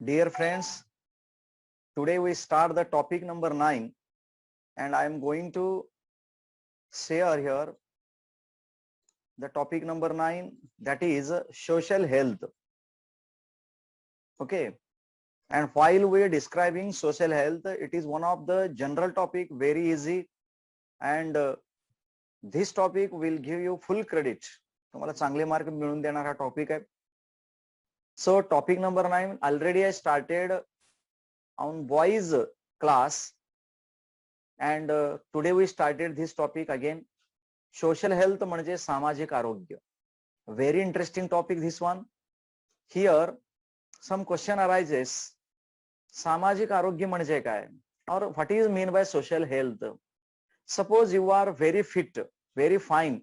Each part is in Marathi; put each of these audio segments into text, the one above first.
Dear friends, today we start the topic number 9 and I am going to share here the topic number 9, that is social health. Okay. And while we are describing social health, it is one of the general topic, very easy, and this topic will give you full credit. तुम्हाला चांगले मार्क मिळवून देणार हा टॉपिक आहे. So topic number 9, already I started on boys class and today we started this topic again. Social health म्हणजे सामाजिक आरोग्य. Very interesting topic this one. Here some question arises. सामाजिक आरोग्य म्हणजे काय? Or what is mean by social health? Suppose you are very fit, very fine,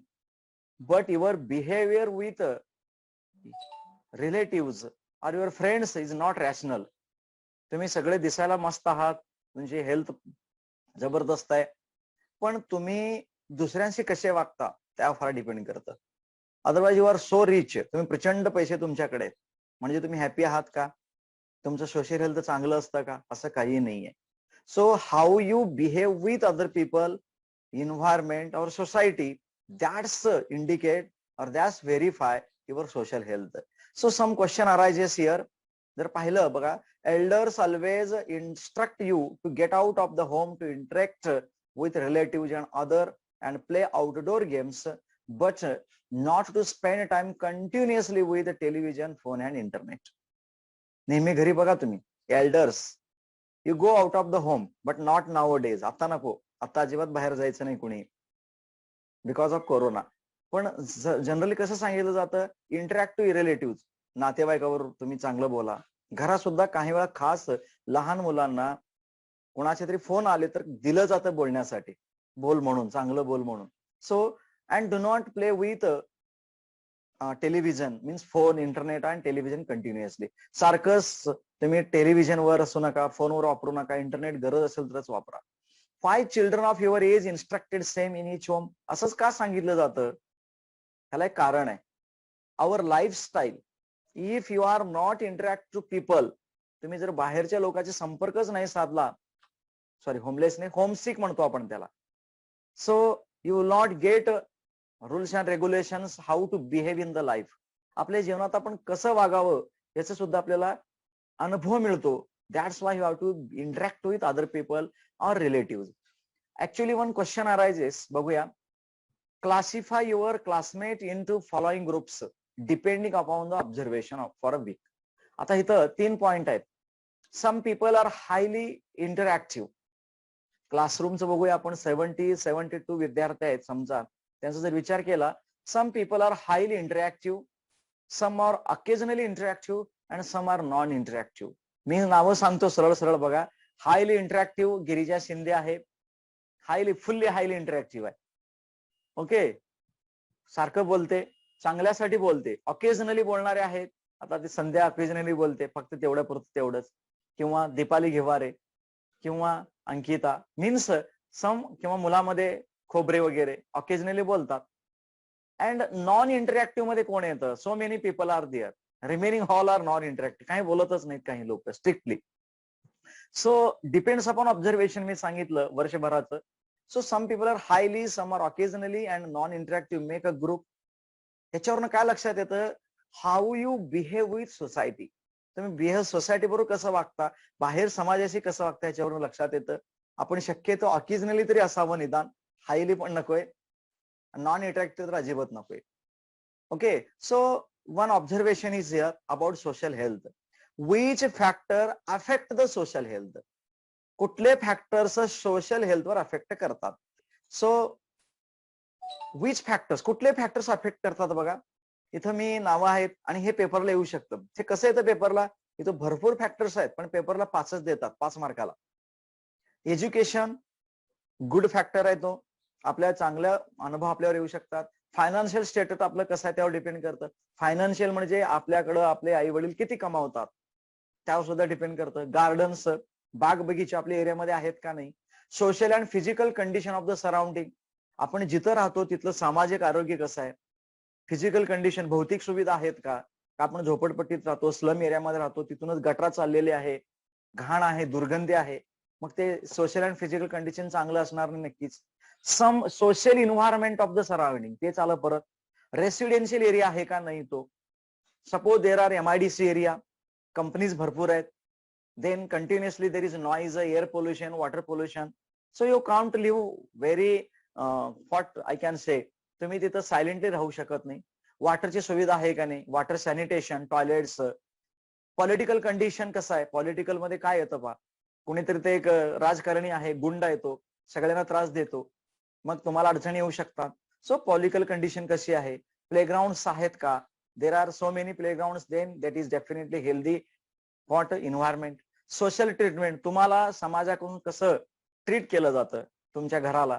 but your behavior with relatives or your friends is not rational. तुम्ही सगळे दिसायला मस्त आहात, तुमची हेल्थ जबरदस्त आहे, पण तुम्ही दुसऱ्यांशी कसे वागता त्यावर फार डिपेंड करतं. Otherwise you are so rich, तुम्ही प्रचंड पैसे तुमच्याकडे आहेत, म्हणजे तुम्ही हॅपी आहात का? तुमचं सोशल हेल्थ चांगलं असतं का? असं काही नाहीये. So how you behave with other people, environment or society, that's indicate or that's verify your social health. So some question arises here. जर पाहिलं बघा, elders always instruct you to get out of the home to interact with relatives and other and play outdoor games, but not to spend time continuously with the television, phone and internet. नेहमी घरी बघा तुम्ही, elders, you go out of the home but not nowadays. आता नको, आता अजिबात बाहेर जायचं नाही कुणी, बिकॉज ऑफ कोरोना. पण जनरली कसं सांगितलं जातं, इंटरॅक्टिव्ह रिलेटिव्ह, नातेवाईकावर तुम्ही चांगलं बोला. घरात सुद्धा काही वेळा खास लहान मुलांना कोणाचे तरी फोन आले तर दिलं जातं बोलण्यासाठी, बोल म्हणून, चांगलं बोल म्हणून. So and do not play with television, means phone, internet आणि टेलिव्हिजन कंटिन्युअसली. सारखंच तुम्ही टेलिव्हिजनवर असू नका, फोनवर वापरू नका, इंटरनेट गरज असेल तरच वापरा. 5 children of your age instructed same in each home. असंच का सांगितलं जातं? ह्याला एक कारण आहे. Our lifestyle, if you are not interact to people, तुम्ही जर बाहेरच्या लोकांचे संपर्कच नाही साधला, सॉरी होमलेस नाही, होमसिक म्हणतो आपण त्याला. So you will not get rules and regulations how to behave in the life. आपल्या जीवनात आपण कसं वागावं याचा सुद्धा आपल्याला अनुभव मिळतो. That's why you have to interact with other people or relatives. Actually, one question arises, बघूया. Classify your classmate into following groups depending upon the observation for a week. आता इथं 3 पॉइंट आहेत. Some people are highly interactive. क्लासरूमचं बघूया आपण, 72 विद्यार्थी आहेत समजा, त्यांचा जर विचार केला, some people are highly interactive, some are occasionally interactive and some are non-interactive. मी नावं सांगतो सरळ सरळ बघा. हायली इंटरॅक्टिव्ह गिरिजा शिंदे आहे, फुल्ली हायली इंटरॅक्टिव्ह आहे. ओके, सारखं बोलते, चांगल्यासाठी बोलते. ऑकेजनली बोलणारे आहेत, आता ते संध्या ऑकेजनली बोलते, फक्त तेवढ्या पुरतं तेवढंच. किंवा दीपाली घेवारे किंवा अंकिता, मीन्स सम, किंवा मुलामध्ये खोबरे वगैरे ऑकेजनली बोलतात. अँड नॉन इंटरॅक्टिव्ह मध्ये कोण येतं? So many people are there. Remaining all are non interactive, काही बोलतच नाहीत काही लोक strictly. So depends upon observation, मी सांगितलं वर्षभराचं. So some people are highly, some are occasionally and non interactive make a group. याच्यावरनं काय लक्षात येतं? How you behave with society. तुम्ही बिहेव सोसायटी बरोबर कसं वागता, बाहेर समाजाशी कसं वागता, याच्यावरून लक्षात येतं. आपण शक्यतो ऑकेजनली तरी असावं निदान, हायली पण नकोय, नॉन इंटरॅक्टिव्ह तर अजिबात नकोय. Okay, so one observation is here about social health. Which factor affect the social health? कुठले फॅक्टर्स सोशल हेल्थ वर अफेक्ट करतात? सो विच फॅक्टर्स, कुठले फॅक्टर्स अफेक्ट करतात बघा. इथं मी नावं आहेत आणि हे पेपरला येऊ शकतं. हे कसं येतं पेपरला? इथं भरपूर फॅक्टर्स आहेत, पण पेपरला 5च देतात, 5 मार्काला. एज्युकेशन गुड फॅक्टर आहे, तो आपल्या चांगल्या अनुभव आपल्यावर येऊ शकतात. फायनान्शियल स्टेटस आपलं कसं आहे त्यावर डिपेंड करतं. फायनान्शियल म्हणजे आपल्याकडं आपले आई वडील किती कमावतात त्यावर सुद्धा डिपेंड करतं. गार्डन्स, बाग बगीचे आपल्या एरियामध्ये आहेत का नाही. Social and physical condition of the surrounding, आपण जिथं राहतो तिथलं सामाजिक आरोग्य कसं आहे. फिजिकल कंडिशन, भौतिक सुविधा आहेत का. का आपण झोपडपट्टीत राहतो, स्लम एरियामध्ये राहतो, तिथूनच गटरा चाललेले आहे, घाण आहे, दुर्गंधी आहे, मग ते सोशल अँड फिजिकल कंडिशन चांगलं असणार नाही नक्कीच. Some social environment of the surrounding ते चाललं. परत रेसिडेन्शियल एरिया आहे का नाही तो. Suppose there are MIDC area, companies भरपूर आहेत, then continuously there is noise, air pollution, water pollution, so you can't live very what I can say, तुम्ही तिथं सायलेंटली राहू शकत नाही. वॉटरची सुविधा आहे का नाही, water sanitation, toilets. Political condition कसं आहे, पॉलिटिकल मध्ये काय येतं पहा, कुणीतरी ते एक राजकारणी आहे, गुंड येतो, सगळ्यांना त्रास देतो, मग तुम्हाला अडचणी येऊ शकतात. सो पॉलिटिकल कंडिशन कशी आहे, प्लेग्राऊंड्स आहेत का, there are so many playgrounds, then that is definitely healthy what environment. Social treatment, तुम्हाला समाजाकडून कसं ट्रीट केलं जातं तुमच्या घराला,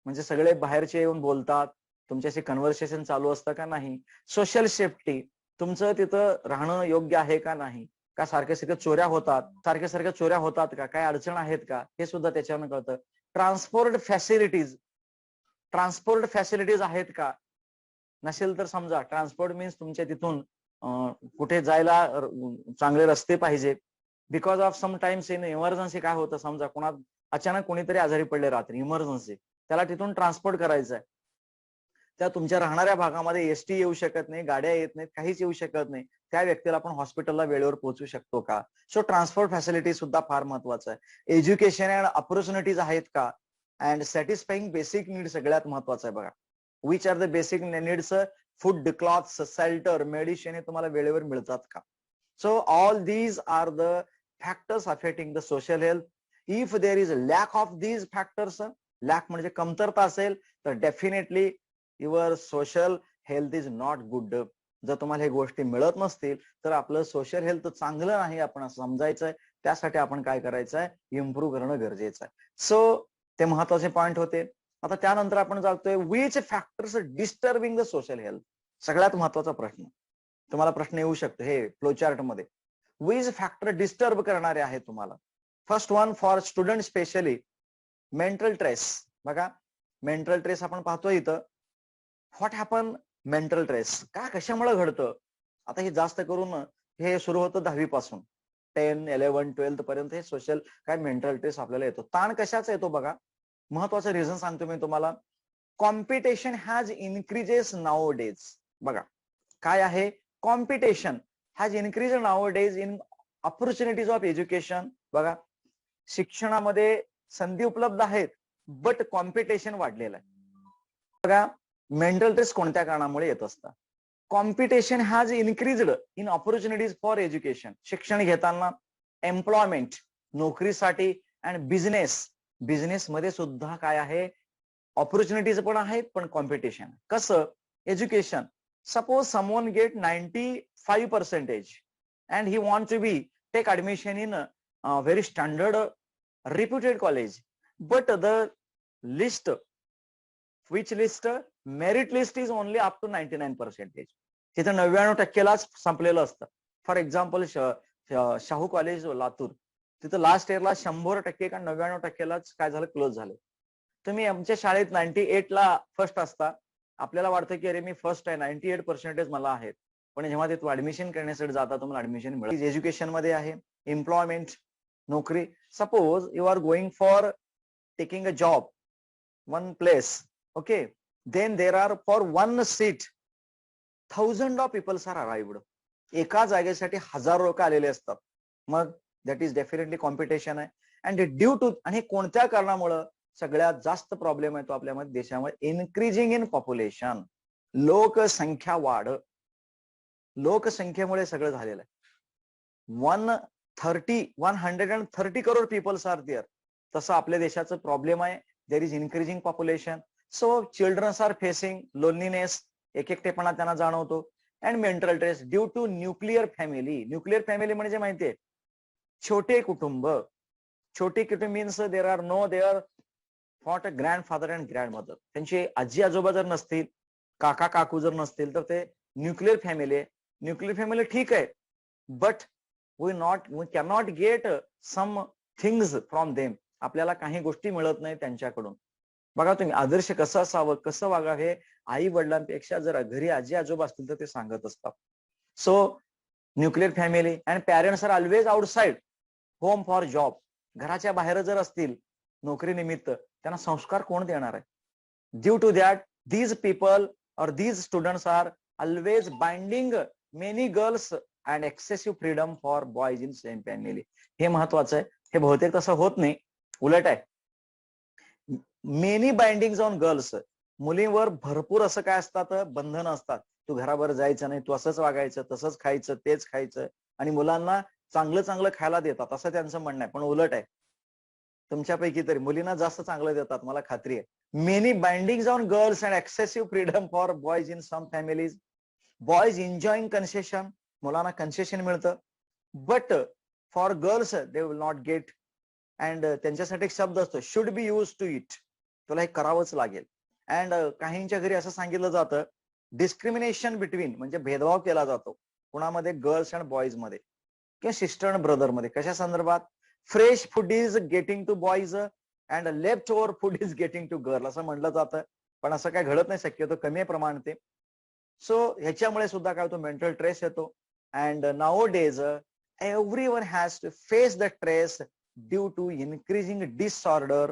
म्हणजे सगळे बाहेरचे येऊन बोलतात, तुमच्याशी कन्व्हर्सेशन चालू असतं का नाही. सोशल सेफ्टी, तुमचं तिथं राहणं योग्य आहे का नाही, का सारखे चोऱ्या होतात, सारख्या चोऱ्या होतात का, काय अडचण आहेत का, हे सुद्धा त्याच्यानं कळतं. ट्रान्सपोर्ट फॅसिलिटीज आहेत का, नसेल तर समजा ट्रान्सपोर्ट मीन्स तुमच्या तिथून कुठे जायला चांगले रस्ते पाहिजे. Because of sometimes in emergency काय होतं, समजा अचानक कोणीतरी आजारी पडले रात्री, इमर्जन्सी, त्याला तिथून ट्रान्सपोर्ट करायचं आहे, त्या तुमच्या राहणाऱ्या भागामध्ये एसटी येऊ शकत नाही, गाड्या येत नाहीत, काहीच येऊ शकत नाही, त्या व्यक्तीला आपण हॉस्पिटलला वेळेवर पोहोचू शकतो का. सो ट्रान्सपोर्ट फॅसिलिटी सुद्धा फार महत्वाचं आहे. एज्युकेशन अँड ऑपॉर्च्युनिटीज आहेत का, अँड सॅटिस्फाईंग बेसिक नीड सगळ्यात महत्वाचं आहे बघा. Which are the basic needs, food, clothes, shelter, medicine हे तुम्हाला वेळेवर मिळतात का. So all these are the factors affecting the social health. If there is lack of these factors, lack म्हणजे कमतरता असेल, तर definitely your social health is not good. जर तुम्हाला हे गोष्टी मिळत नसतील तर आपलं सोशल हेल्थ चांगलं नाही, आपण असं समजायचंय. त्यासाठी आपण काय करायचंय, इम्प्रूव्ह करणं गरजेचं आहे. सो ते महत्वाचे पॉइंट होते. आता त्यानंतर आपण जातोय which factors disturbing the social health. सगळ्यात महत्वाचा प्रश्न, तुम्हाला प्रश्न येऊ शकतो हे फ्लोचार्ट मध्ये, विच फॅक्टर डिस्टर्ब करणारे आहे तुम्हाला. First one for student specially, mental trace. बघा मेंटल ट्रेस आपण पाहतोय इथं. व्हॉट हॅपन मेंटल ट्रेस, का कशामुळे घडतं. आता हे जास्त करून हे सुरू होतं 10वी पासून, 10, 11, 12 पर्यंत हे सोशल काय मेंटल ट्रेस आपल्याला येतो. ताण कशाचा येतो बघा, महत्वाचं रिझन सांगतो मी तुम्हाला. Competition has increases now days. बघा काय आहे, competition has increase now days in opportunities of education. बघा शिक्षणामध्ये संधी उपलब्ध आहेत, बट कॉम्पिटिशन वाढलेलं आहे. बघा मेंटल ट्रेस कोणत्या कारणामुळे येत असतं. Competition has increased in opportunities for education, शिक्षण घेताना, एम्प्लॉयमेंट नोकरीसाठी, अँड बिझनेस मध्ये सुद्धा काय आहे, ऑपॉर्च्युनिटीज पण आहेत पण कॉम्पिटिशन. कसं, education, suppose someone gate 95% and he want to take admission in a very standard reputed college, but the list, which list, merit list is only up to 99%. तिथं 99%लाच संपलेलं असतं. For example Shahu college Latur, तिथं लास्ट इयरला 100% का 99%लाच काय झालं, क्लोज झालं. तुम्ही आमच्या शाळेत 98ला फर्स्ट असता, आपल्याला वाटतं की अरे मी फर्स्ट आहे, 98% मला आहेत, पण जेव्हा तिथं ऍडमिशन करण्यासाठी जाता तुम्हाला ऍडमिशन मिळत. एज्युकेशन मध्ये आहे, एम्प्लॉयमेंट नोकरी. Suppose you are going for taking a job one place, okay, then there are for one seat 1000 of peoples are arrived. एका जागेसाठी 1000 लोक आलेले असतात. मग दॅट इज डेफिनेटली कॉम्पिटिशन आहे. अँड ड्यू टू, आणि कोणत्या कारणामुळे सगळ्यात जास्त प्रॉब्लेम येतो आपल्यामध्ये देशामध्ये, इन्क्रीजिंग इन पॉप्युलेशन, लोकसंख्या वाढ. लोकसंख्येमुळे सगळं झालेलं आहे. 130 करोड पीपल्स आर देअर. तसं आपल्या देशाचं प्रॉब्लेम आहे, there is increasing population. So childrens are facing loneliness, एकटेपणा त्यांना जाणवतो. And mental stress due to nuclear family. Nuclear family म्हणजे माहितीये, छोटे कुटुंब. छोटे कुटुंब means there are no there what a grandfather and grandmother. त्यांचे आजी आजोबा जर नसतील, काका काकू जर नसतील, तर ते न्यूक्लिअर फॅमिली आहे. न्यूक्लिअर फॅमिली ठीक आहे, but we can not get some things from them. आपल्याला काही गोष्टी मिळत नाही त्यांच्याकडून. बघा तुम्ही आदर्श कसं असावं, कसं वागावं, हे आई वडिलांपेक्षा जर घरी आजी आजोबा असतील तर ते सांगत असतात. So nuclear family and parents are always outside home for job. घराच्या बाहेर जर असतील नोकरीनिमित्त त्यांना संस्कार कोण देणार आहे? Due to that these people or these students are always binding many girls and excessive freedom for boys in same family. हे महत्वाचं आहे. हे बहुतेक तसं होत नाही, उलट आहे. Many bindings on girls. मुलींवर भरपूर असं काय असतात, बंधन असतात. तू घरावर जायचं नाही, तू असंच वागायचं, तसंच खायचं, तेच खायचं. आणि मुलांना चांगलं चांगलं खायला देतात असं त्यांचं म्हणणं आहे. पण उलट आहे. तुमच्यापैकी तरी मुलींना जास्त चांगलं देतात, मला खात्री आहे. Many bindings on girls and excessive freedom for boys in some families. Boys enjoying concession. मुलांना कन्सेशन मिळतं. But for girls they will not get. And त्यांच्यासाठी एक शब्द असतो, should be use to it. तुला हे करावंच लागेल. अँड काहींच्या घरी असं सांगितलं जातं, डिस्क्रिमिनेशन बिटवीन, म्हणजे भेदभाव केला जातो कुणामध्ये, गर्ल्स अँड बॉईज मध्ये किंवा सिस्टर अँड ब्रदर मध्ये. कशा संदर्भात? Fresh food is getting to boys and left over food is getting to girl असं म्हटलं जातं. पण असं काय घडत नाही, शक्यतो कमी आहे प्रमाण ते. सो ह्याच्यामुळे सुद्धा काय होतो, मेंटल स्ट्रेस येतो. And nowadays everyone has to face the stress due to increasing disorder,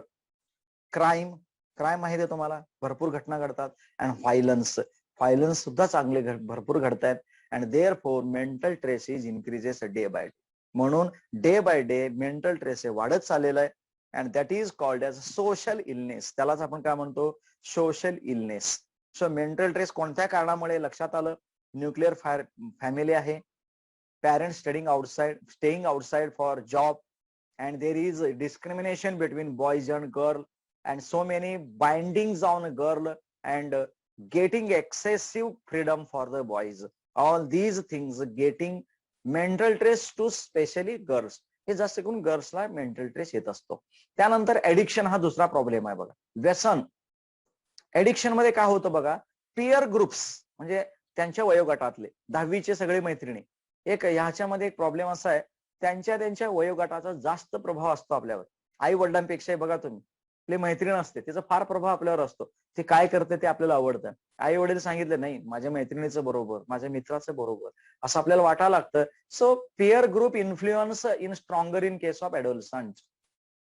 crime. Crime माहिती आहे तुम्हाला, भरपूर घटना घडतात. अँड व्हायलन्स सुद्धा चांगले भरपूर घडतायत. And therefore mental stress is increases day by day. म्हणून day by day mental stress हे वाढत चाललेलं आहे. And that is called as social illness. त्यालाच आपण काय म्हणतो, social illness. So mental stress कोणत्या कारणामुळे? लक्षात आलं, न्यूक्लिअर फॅमिली आहे, parents staying outside for job, and there is discrimination between boys and girl, and so many bindings on girl, and getting excessive freedom for the boys. All these things getting mental stress to specially girls. हे जास्त करून गर्ल्सला मेंटल स्ट्रेस येत असतो. त्यानंतर ऍडिक्शन हा दुसरा प्रॉब्लेम आहे बघा, व्यसन. ऍडिक्शन मध्ये काय होतं बघा, पिअर ग्रुप्स म्हणजे त्यांच्या वयोगटातले 10वीचे सगळे मैत्रिणी. एक ह्याच्यामध्ये एक प्रॉब्लेम असा आहे, त्यांच्या वयोगटाचा जास्त प्रभाव असतो आपल्यावर. आई वडिलांपेक्षा बघा तुम्ही, आपली मैत्रीण असते, तिचा फार प्रभाव आपल्यावर असतो. ते काय करते ते आपल्याला आवडतं. आई वडील सांगितलं नाही, माझ्या मैत्रिणीचं बरोबर, माझ्या मित्राचं बरोबर, असं आपल्याला वाटायला लागतं. So peer group influence in stronger in case of adolescent.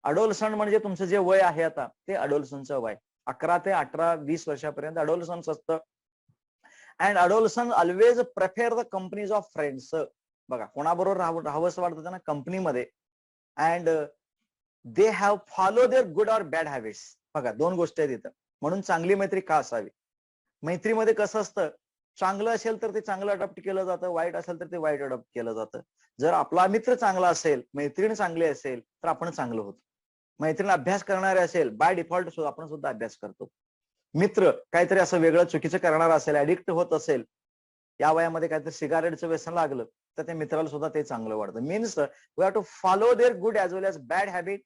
Adolescent म्हणजे तुमचं जे वय आहे आता, ते अडोलसंटचं वय 11 ते 18, 20 वर्षापर्यंत अडोलसन्स असतं. And adolescence always prefer the companies of friends. बघा, कोणाबरोबर राहावंसं वाटतं त्यांना, कंपनीमध्ये. And they have follow their good or bad habits. बघा, दोन गोष्टी आहेत इथं. म्हणून चांगली मैत्री का असावी? मैत्रीमध्ये कसं असतं, चांगलं असेल तर ते चांगलं अडॉप्ट केलं जातं, वाईट असेल तर ते वाईट अडॉप्ट केलं जातं. जर आपला मित्र चांगला असेल, मैत्रीण चांगली असेल, तर आपण चांगलं होतो. मैत्रीण अभ्यास करणारे असेल, बाय डिफॉल्ट आपण सुद्धा अभ्यास करतो. मित्र काहीतरी असं वेगळं चुकीचं करणार असेल, ऍडिक्ट होत असेल, या वयामध्ये काहीतरी सिगारेटचं व्यसन लागलं, तर त्या मित्राला सुद्धा ते चांगलं वाटतं. Means we have to follow their good as well as bad habit.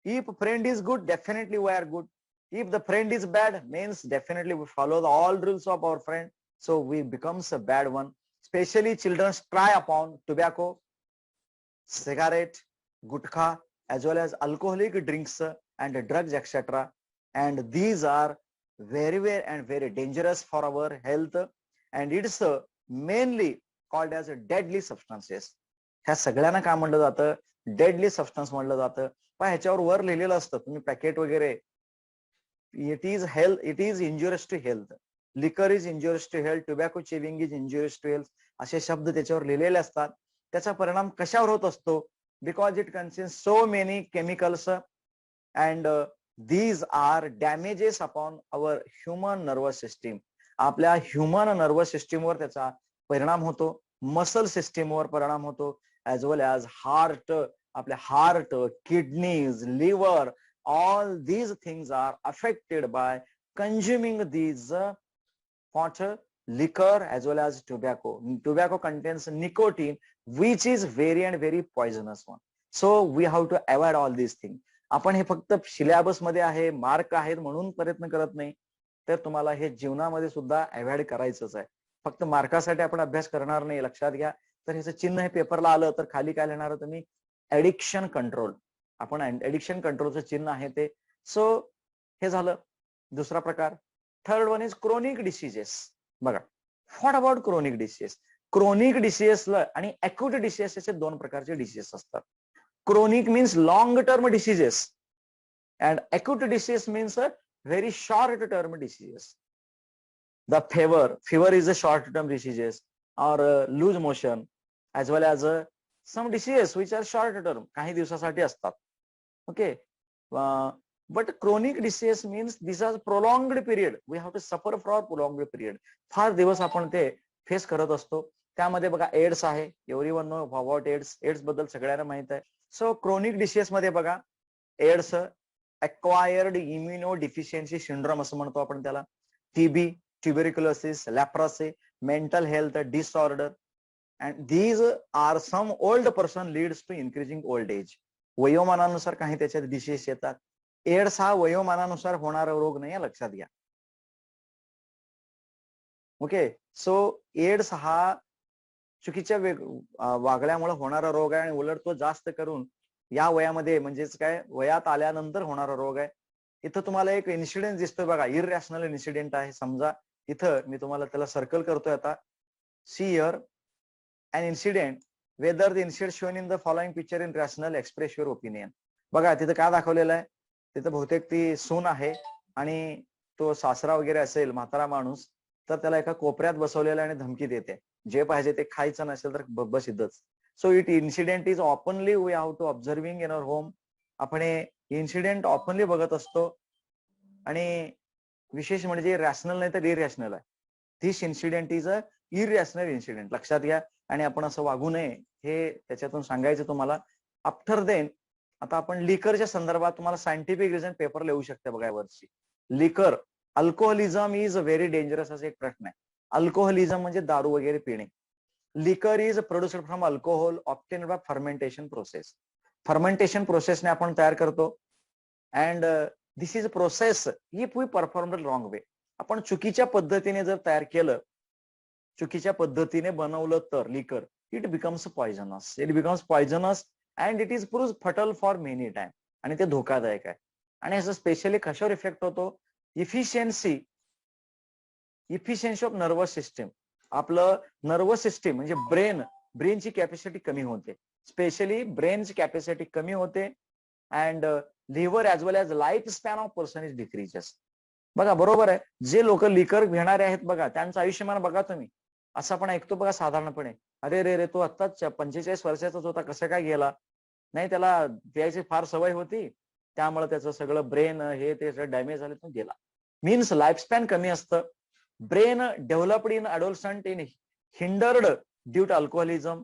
If friend is good, definitely we are good. If the friend is bad, means definitely we follow all rules of our friend, so we becomes a bad one. Especially children try upon tobacco, cigarette, gutkha, as well as alcoholic drinks and drugs, etc. And these are very dangerous for our health, and it's mainly called as deadly substances. ह्या सगळ्यांना काय म्हणलं जातं? डेडली सबस्टन्स म्हणलं जातं. पण ह्याच्यावर वर लिहिलेलं असतं, तुम्ही पॅकेट वगैरे, it is injurious to health. Liquor is injurious to health. Tobacco chewing is injurious to health. असे शब्द त्याच्यावर लिहिलेले असतात. त्याचा परिणाम कशावर होत असतो? Because it contains so many chemicals and these are damages upon our human nervous system. आपल्या ह्युमन नर्वस सिस्टीमवर त्याचा परिणाम होतो, मसल सिस्टीमवर परिणाम होतो, ऍज वेल ॲज हार्ट, आपल्या heart, kidneys, liver, all these things are affected by consuming these what liquor as well as tobacco. Tobacco contains nicotine, which is very poisonous one. So we have to avoid all these things. आपण हे फक्त सिलेबस मध्ये आहे, मार्क आहेत म्हणून प्रयत्न करत नाही, तर तुम्हाला हे जीवनामध्ये सुद्धा अवॉइड करायचंच आहे. फक्त मार्कासाठी आपण अभ्यास करणार नाही, लक्षात घ्या. तर ह्याचं चिन्ह हे पेपरला आलं तर खाली काय लिहिणार तुम्ही? Addiction control. आपण ऍडिक्शन कंट्रोलचं चिन्ह आहे ते. सो हे झालं दुसरा प्रकार. Third one is chronic diseases. बघा, what about chronic diseases? Chronic डिसीजेसला आणि अॅक्यूट डिसीजेस असे दोन प्रकारचे डिसीजेस असतात. Chronic means long term diseases and acute diseases means very short term diseases. The fever is a short term diseases or lose motion as well as some diseases which are short term, काही दिवसासाठी असतात. Okay, but chronic disease means this is prolonged period, we have to suffer for prolonged period. फार दिवस आपण ते फेस करत असतो. त्यामध्ये बघा एड्स आहे, everyone know about AIDS. AIDS बद्दल सगळ्यांना माहित आहे. सो क्रोनिक डिसीज मध्ये बघा AIDS, acquired immunodeficiency syndrome असं म्हणतो आपण त्याला, TB, tuberculosis, leprosy, mental health disorder, and these are some old person leads to increasing old age. वयोमानानुसार काही त्याच्यात डिसीज येतात. एड्स हा वयोमानानुसार होणारा रोग नाही, लक्षात घ्या. ओके, सो एड्स हा चुकीच्या वागल्यामुळे होणारा रोग आहे आणि उलट तो जास्त करून या वयामध्ये म्हणजेच काय वयात आल्यानंतर होणारा रोग आहे. इथं तुम्हाला एक इन्सिडेंट दिसतोय बघा, इररॅशनल इन्सिडेंट आहे. समजा इथं मी तुम्हाला त्याला सर्कल करतोय आता. See here an incident whether the incident shown in the following picture in rational express your opinion. बघा तिथं काय दाखवलेलं आहे, तिथं बहुतेक ती सून आहे आणि तो सासरा वगैरे असेल म्हातारा माणूस, तर त्याला एका कोपऱ्यात बसवलेला आणि धमकी देते, जे पाहिजे ते खायचं नसेल तर बस इथंच. So it incident is openly we have to observing in our home. आपण हे इन्सिडेंट ऑपनली बघत असतो आणि विशेष म्हणजे रॅशनल नाही तर इरॅशनल आहे. This incident is a irrational incident, लक्षात घ्या. आणि आपण असं वागू नये हे त्याच्यातून सांगायचं तुम्हाला. आफ्टर देन आता आपण लिकरच्या संदर्भात तुम्हाला सायंटिफिक रिझन पेपर लिहू शकते बघा यावरची. लिकर, अल्कोहोलिझम इज व्हेरी डेंजरस असा एक प्रश्न आहे. अल्कोहोलिझम म्हणजे दारू वगैरे पिणे. Liquor is produced from alcohol obtained by fermentation process. Fermentation प्रोसेसने आपण तयार करतो. And this is process if we perform wrong way. आपण चुकीच्या पद्धतीने जर तयार केलं, चुकीच्या पद्धतीने बनवलं तर liquor, it becomes poisonous. It becomes poisonous and it is prove fatal for many time. आणि ते धोकादायक आहे. आणि याचा स्पेशली कशावर इफेक्ट होतो? Efficiency of nervous system. आपलं नर्वस सिस्टीम म्हणजे ब्रेनची कॅपॅसिटी कमी होते. स्पेशली ब्रेनची कॅपॅसिटी कमी होते. And liver as well as life span of person is decreases. बघा बरोबर आहे. जे लोक लिकर घेणारे आहेत बघा, त्यांचं आयुष्यमान बघा तुम्ही. असं आपण ऐकतो बघा साधारणपणे, अरे रे रे तो आत्ताच 45 वर्षाचाच होता, कसं काय गेला? नाही, त्याला प्यायची फार सवय होती, त्यामुळे त्याचं सगळं ब्रेन हे ते डॅमेज झालं, तो गेला. मीन्स लाईफ स्पॅन कमी असतं. Brain developed in adolescent in hindered due to alcoholism.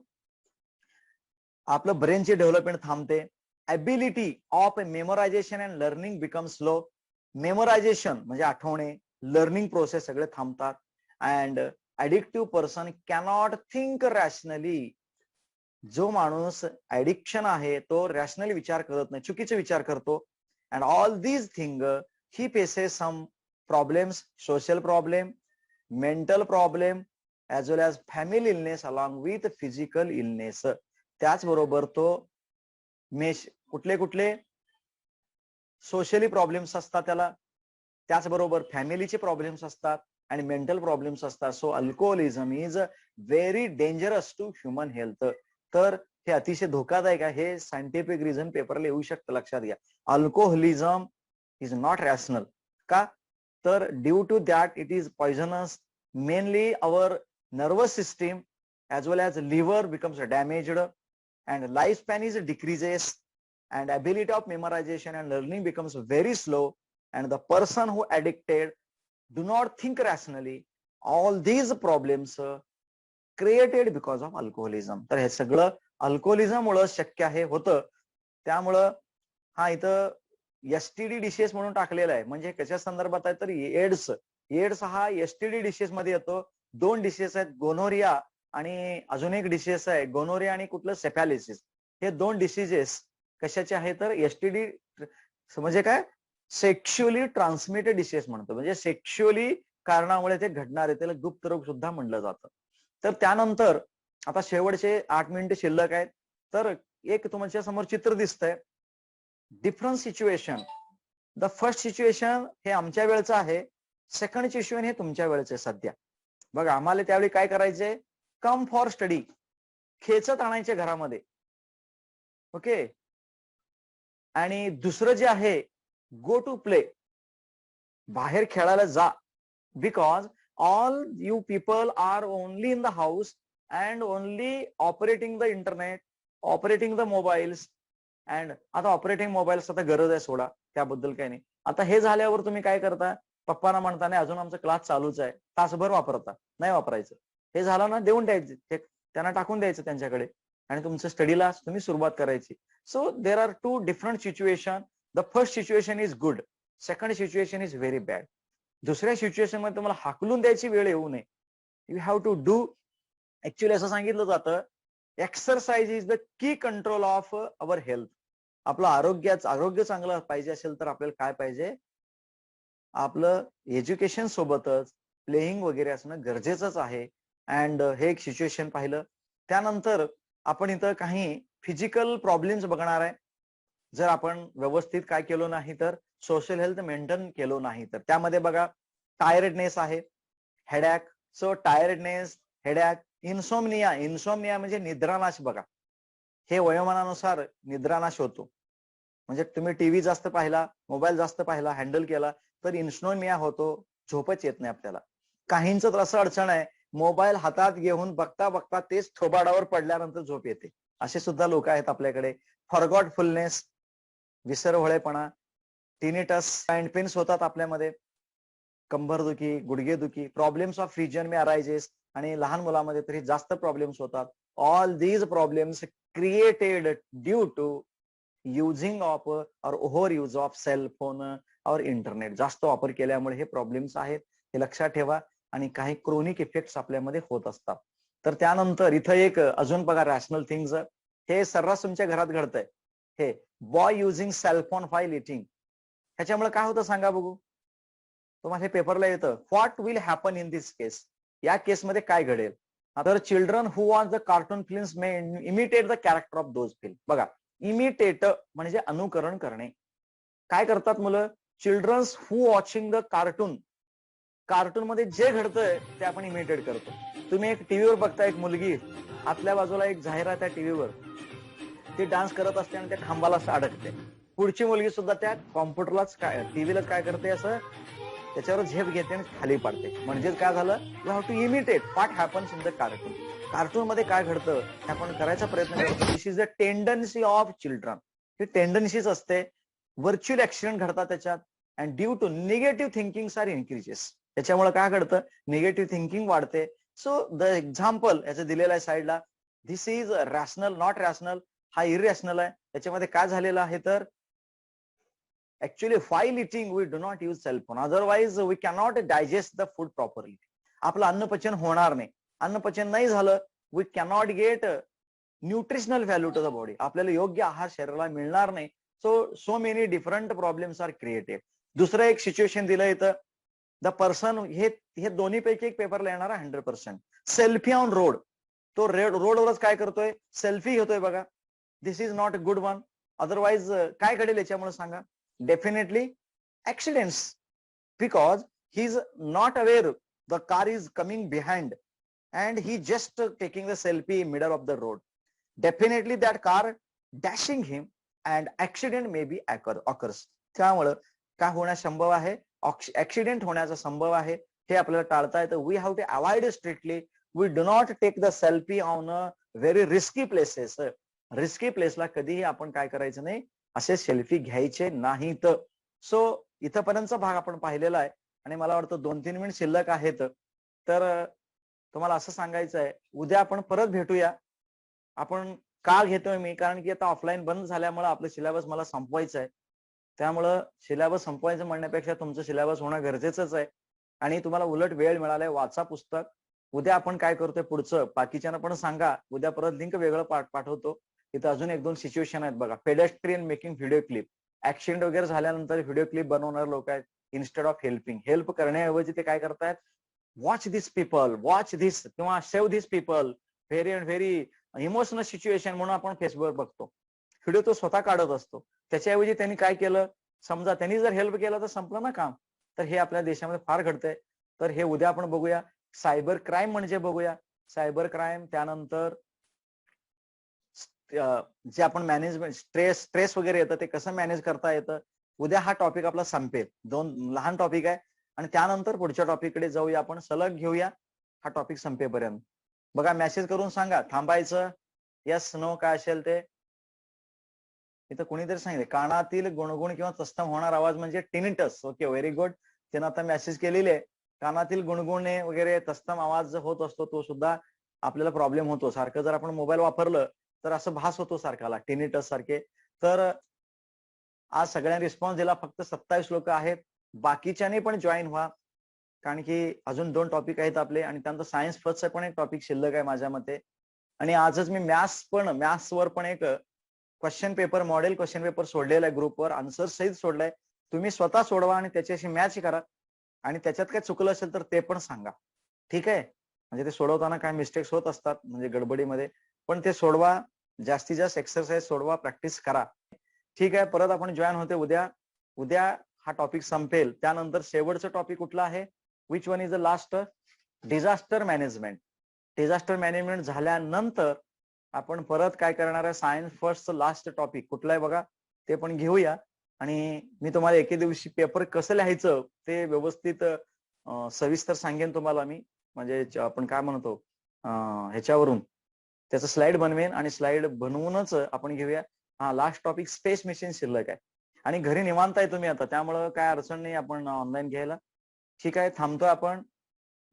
आपलं ब्रेनची डेव्हलपमेंट थांबते. Ability of memorisation and learning become slow. Memorisation म्हणजे आठवणे, लर्निंग प्रोसेस सगळे थांबतात. And addictive person cannot think rationally. जो माणूस ऍडिक्शन आहे तो रॅशनली विचार करत नाही, चुकीचे विचार करतो. And all these thing he faces some problems, social problem, mental problem as well as family illness along with physical illness. त्याचबरोबर तो कुठले सोशली प्रॉब्लेम्स असतात त्याला, त्याचबरोबर फॅमिलीचे प्रॉब्लेम्स असतात आणि मेंटल प्रॉब्लेम्स असतात. So alcoholism is very dangerous to human health. तर हे अतिशय धोकादायक आहे. हे सायंटिफिक रिझन पेपरला येऊ शकतं, लक्षात घ्या. Alcoholism is not rational. का? तर due to that it is poisonous. Mainly our nervous system as well as liver becomes damaged and life span is decreases and ability of memorization and learning becomes very slow, and the person who addicted do not think rationally. All these problems created because of alcoholism. तर हे सगळं अल्कोहोलिझम मुळे शक्य आहे होतं. त्यामुळं हा इथं एसटीडी डिसीज म्हणून टाकलेला आहे. म्हणजे कशा संदर्भात आहे तर एड्स हा एसटीडी डिसीज मध्ये येतो. दोन डिसीज आहेत, गोनोरिया आणि अजून एक डिसीज आहे, गोनोरिया आणि कुठलं सेफॅलिसिस. हे दोन डिसीजेस कशाचे आहे तर एसटीडी म्हणजे काय, सेक्शुअली ट्रान्समिटेड डिसीज म्हणतो. म्हणजे सेक्शुअली कारणामुळे ते घडणारे, त्याला गुप्त रोग सुद्धा म्हणलं जातं. तर त्यानंतर आता शेवटचे 8 मिनिटं शिल्लक आहेत. तर एक तुमच्या समोर चित्र दिसतंय, different situation. The first situation हे आमच्या वेळचं आहे, सेकंड सिच्युएशन हे तुमच्या वेळचं आहे सध्या. बघा आम्हाला त्यावेळी काय करायचंय, कम फॉर स्टडी, खेचत आणायचे घरामध्ये. ओके. आणि दुसरं जे आहे, गो टू प्ले, बाहेर खेळायला जा. Because all you people are only in the house and only operating the internet, operating the mobiles. And आता ऑपरेटिंग मोबाईल्स आता गरज आहे, सोडा, त्याबद्दल काही नाही. आता हे झाल्यावर तुम्ही काय करता, पप्पांना म्हणता नाही अजून आमचा क्लास चालूच आहे, तासभर वापरता, नाही वापरायचं. हे झालं ना, देऊन द्यायचं, त्यांना टाकून द्यायचं त्यांच्याकडे, आणि तुमच्या स्टडीला तुम्ही सुरुवात करायची. So there are two different situation. The first situation is good, second situation is very bad. दुसऱ्या सिच्युएशन मध्ये तुम्हाला हाकलून द्यायची वेळ येऊ नये. You have to do. Actually असं सांगितलं जातं, exercise is the key control of our health. आपलं आरोग्य चांगलं पाहिजे असेल तर आपल्याला काय पाहिजे, आपलं एज्युकेशन सोबतच प्लेइंग वगैरे असणं गरजेचंच आहे. अँड हे एक सिच्युएशन पाहिलं. त्यानंतर आपण इथं काही फिजिकल प्रॉब्लेम्स बघणार आहे. जर आपण व्यवस्थित काय केलं नाही तर, सोशल हेल्थ मेंटेन केलं नाही तर, त्यामध्ये बघा टायर्डनेस आहे, headache. So tiredness, headache, insomnia म्हणजे निद्रानाश. बघा, हे वयोमानानुसार निद्रानाश होतो. म्हणजे तुम्ही टीव्ही जास्त पाहिला, मोबाईल जास्त पाहिला, हँडल केला तर इन्सोमनिया होतो, झोपच येत नाही आपल्याला. काहींचं तर असं अडचण आहे, मोबाईल हातात घेऊन बघता बघता तेच थोबाडावर पडल्यानंतर झोप येते. असे सुद्धा लोक आहेत आपल्याकडे. फॉरगॉटफुलनेस, विसरभोळेपणा, टिनिटस, पॅन्ट पेन्स होतात आपल्यामध्ये, कंबरदुखी, गुडघेदुखी, problems of region may arises, आणि लहान मुलामध्ये तरी जास्त प्रॉब्लेम्स होतात. All these problems created due to using of और over use of cell phone और इंटरनेट. जास्त वापर केल्यामुळे हे प्रॉब्लेम्स आहेत, हे लक्षात ठेवा. आणि काही क्रोनिक इफेक्ट्स आपल्यामध्ये होत असतात. तर त्यानंतर इथं एक अजून बघा, रॅशनल थिंग्स, हे सर्रास तुमच्या घरात घडतंय. हे boy using cellphone while eating, ह्याच्यामुळे काय होतं सांगा बघू. तुम्हाला हे पेपरला येतं, what will happen in this case. या केसमध्ये काय घडेल. तर children who watch the cartoon films may imitate the character of those film. बघा, इमिटेट म्हणजे अनुकरण करणे. काय करतात मुलं, childrens who watching the cartoon मध्ये जे घडतंय ते आपण इमिटेट करतो. तुम्ही एक टीव्हीवर बघता, एक मुलगी, आतल्या बाजूला एक जाहिरात आहे टीव्हीवर, ती डान्स करत असते आणि त्या खांबाला अडकते. पुढची मुलगी सुद्धा त्या कॉम्प्युटरलाच टीव्हीलाच काय करते, असं त्याच्यावर झेप घेते आणि खाली पाडते. म्हणजेच काय झालं, you have to imitate what happens in the cartoon. Cartoon मध्ये काय घडतं हे आपण करायचा प्रयत्न करतो. This is the tendency of children. ही टेंडन्सीच असते. व्हर्च्युअल ऍक्सिडेंट घडतात त्याच्यात. And due to negative thinking are increases. त्याच्यामुळे काय घडतं, निगेटिव्ह थिंकिंग वाढते. सो द एक्झाम्पल याचं दिलेलं आहे साईडला. This is rational, not rational. हा इरॅशनल आहे. त्याच्यामध्ये काय झालेलं आहे तर, actually while eating we do not use cell phone, otherwise we cannot digest the food properly. आपलं अन्नपचन होणार नाही. अन्नपचन नाही झालं, we cannot get nutritional value to the body. आपल्याला योग्य आहार शरीराला मिळणार नाही. So many different problems are created. दुसरं एक सिच्युएशन दिलं इथं, द पर्सन, हे दोन्ही पैकी एक पेपरला येणार 100%. Selfie on road. तो रोडवरच काय करतोय, सेल्फी घेतोय. बघा, this is not a good one. Otherwise काय घडेल याच्यामुळे सांगा, definitely accidents, because he's not aware the car is coming behind and he just taking the selfie middle of the road. Definitely that car dashing him and accident may be occurs. त्यामुळे काय होण्यास संभव आहे, ऍक्सिडेंट होण्याचा संभव आहे. हे आपल्याला टाळता येतं. We have to avoid strictly. We do not take the selfie on a very risky places. Risky प्लेसला कधीही आपण काय करायचं नाही, असे सेल्फी घ्यायचे नाहीत. सो इथपर्यंतचा भाग आपण पाहिलेला आहे. आणि मला वाटतं 2-3 मिनिट शिल्लक आहेत. तर तुम्हाला असं सांगायचं आहे, उद्या आपण परत भेटूया. आपण का घेतोय मी, कारण की आता ऑफलाईन बंद झाल्यामुळे आपलं सिलेबस मला संपवायचं आहे. त्यामुळं सिलेबस संपवायचं म्हणण्यापेक्षा तुमचं सिलेबस होणं गरजेचंच आहे. आणि तुम्हाला उलट वेळ मिळालाय, वाचा पुस्तक. उद्या आपण काय करतोय पुढचं, बाकीच्यांना पण सांगा. उद्या परत लिंक वेगळं पाठवतो. इथं अजून 1-2 सिच्युएशन आहेत बघा. Pedestrian making video clip. Accident वगैरे झाल्यानंतर व्हिडिओ क्लिप बनवणारे लोक आहेत. इन्स्टेड ऑफ हेल्प करण्याऐवजी ते काय करतायत, वॉच दिस पीपल, वॉच दिस किंवा सेव्ह दिस पीपल, व्हेरी इमोशनल सिच्युएशन म्हणून आपण फेसबुकवर बघतो. व्हिडिओ तो स्वतः काढत असतो. त्याच्याऐवजी त्यांनी काय केलं, समजा त्यांनी जर हेल्प केलं तर संपलं ना काम. तर हे आपल्या देशामध्ये फार घडतंय. तर हे उद्या आपण बघूया. सायबर क्राईम म्हणजे बघूया. सायबर क्राईम, त्यानंतर जे आपण मॅनेजमेंट स्ट्रेस वगैरे येतं ते कसं मॅनेज करता येतं. उद्या हा टॉपिक आपला संपेल. 2 लहान टॉपिक आहे आणि त्यानंतर पुढच्या टॉपिककडे जाऊया आपण. सलग घेऊया हा टॉपिक संपेपर्यंत. बघा मेसेज करून सांगा थांबायचं, येस नो काय असेल ते. इथं कुणीतरी सांगितले कानातील गुणगुण किंवा तस्तम होणार आवाज म्हणजे टिनिटस. Okay, very good. त्यानं आता मेसेज केलेले कानातील गुणगुणे वगैरे तस्तम आवाज होत असतो, तो सुद्धा आपल्याला प्रॉब्लेम होतो. सारखं जर आपण मोबाईल वापरलं तर असं भास होतो सारखाला, टिनिटस सारखे. तर आज सगळ्यांनी रिस्पॉन्स दिला. फक्त 27 लोक आहेत. बाकीच्याने पण जॉईन व्हा, कारण की अजून 2 टॉपिक आहेत आपले आणि त्यानंतर सायन्स फर्स्टचा पण एक टॉपिक शिल्लक आहे माझ्या मते. आणि आजच मी मॅथ्सवर पण एक question paper, model question paper सोडलेला आहे ग्रुपवर, आन्सर सहित सोडलाय. तुम्ही स्वतः सोडवा आणि त्याच्याशी मॅच करा आणि त्याच्यात काय चुकलं असेल तर ते पण सांगा. ठीक आहे, म्हणजे ते सोडवताना काय मिस्टेक्स होत असतात म्हणजे गडबडीमध्ये, पण ते सोडवा. जास्तीत जास्त एक्सरसाइज सोडवा, प्रॅक्टिस करा. ठीक आहे, परत आपण जॉईन होते उद्या. उद्या हा टॉपिक संपेल. त्यानंतर शेवटचं टॉपिक कुठला आहे? Which one is the last? Disaster management. Disaster management झाल्यानंतर आपण परत काय करणार आहे? सायन्स फर्स्टचं लास्ट टॉपिक कुठलं आहे बघा, ते पण घेऊया. आणि मी तुम्हाला एके दिवशी पेपर कसं लिहायचं ते व्यवस्थित सविस्तर सांगेन तुम्हाला मी. म्हणजे आपण काय म्हणतो ह्याच्यावरून त्याचं स्लाइड बनवेन आणि स्लाइड बनवूनच आपण घेऊया. हा लास्ट टॉपिक स्पेस मिशन शिल्लक आहे. आणि घरी निवांत आहे तुम्ही आता, त्यामुळं काय अडचण नाही आपण ऑनलाईन घ्यायला. ठीक आहे, थांबतोय आपण.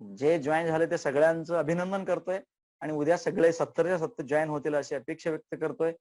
जे जॉईन झाले ते सगळ्यांचं अभिनंदन करतोय आणि उद्या सगळे 70च्या 70 जॉईन होतील अशी अपेक्षा व्यक्त करतोय.